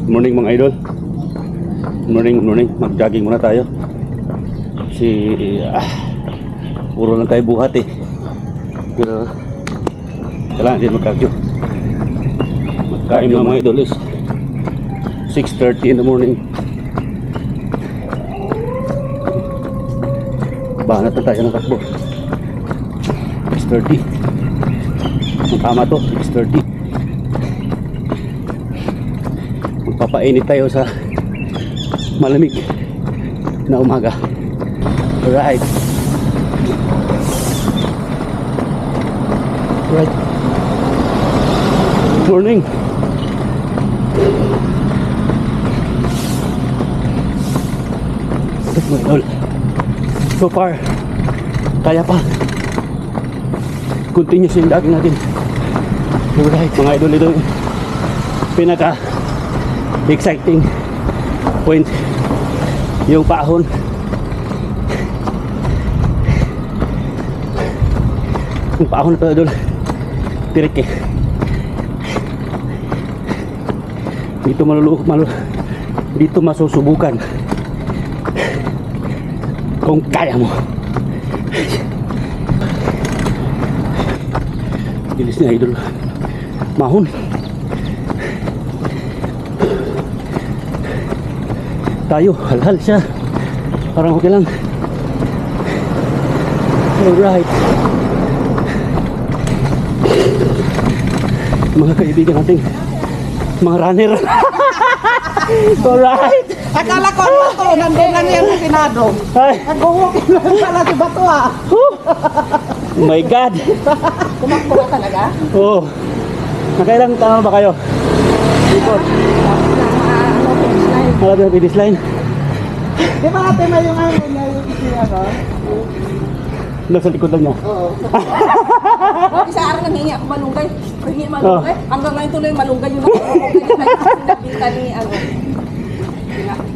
Morning mga idol. Morning. Mag-jogging muna tayo. Puro lang tayo buhat eh. Pero kailangan din mag-cardio. Magkain mga idol is 6:30 in the morning. Banat na tayo ng takbo. 6:30. Ang tama to, 6:30. Magpapainit tayo sa malamig na umaga. Alright. Morning. So far, kaya pa. Continuous yung daging natin. Alright, mga idol, ito yung pinaka exciting point, yung paahon. Yung paahon na ito, idol, tirik eh. Dito masusubukan kung kaya mo. Bilis niya, idol. Mahon. Tayo, halhal siya. Parang okay lang. Alright. Mga kaibigan nating mga runner. Alright. Akala ko ano to, nandun lang yan sa Senado. Nag-walking lang pala si Bato ah. Oh my God. Kumakbo ka talaga? Oo. Nakailang tama ba kayo? Ikot. Malapit na finish line. Di ba natin na yung ano niya, yung ano? Nasa likod lang niya. Oo. Isa araw nanghingi ako malunggay. Hingi malunggay. Hanggang ngayon tuloy malunggay yung nakapinta ni ano.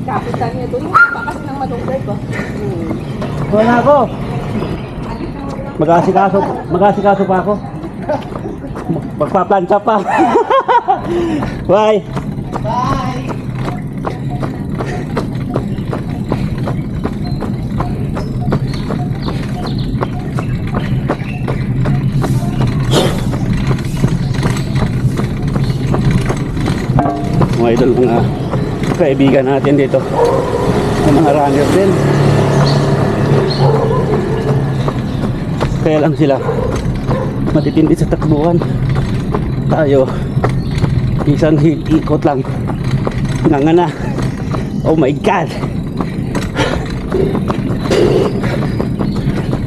Kapitan niya doon. Bakas ng malunggay ba? Wala ako. Mag-asikaso pa ako. Magpaplansya pa. Bye. Bye! Mga idol, mga kaibigan natin dito, yung mga runners din. Kaya lang sila matitindi sa takbuhan. Tayo isang ikot lang nangana. Oh my God,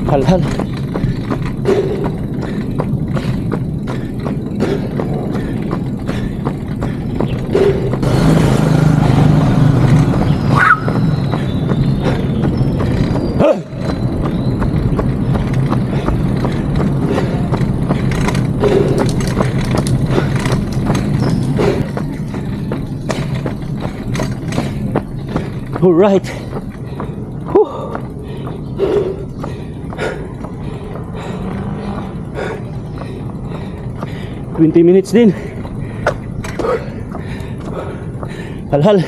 halhal. All right. Whew. "20 minutes din. Halhal.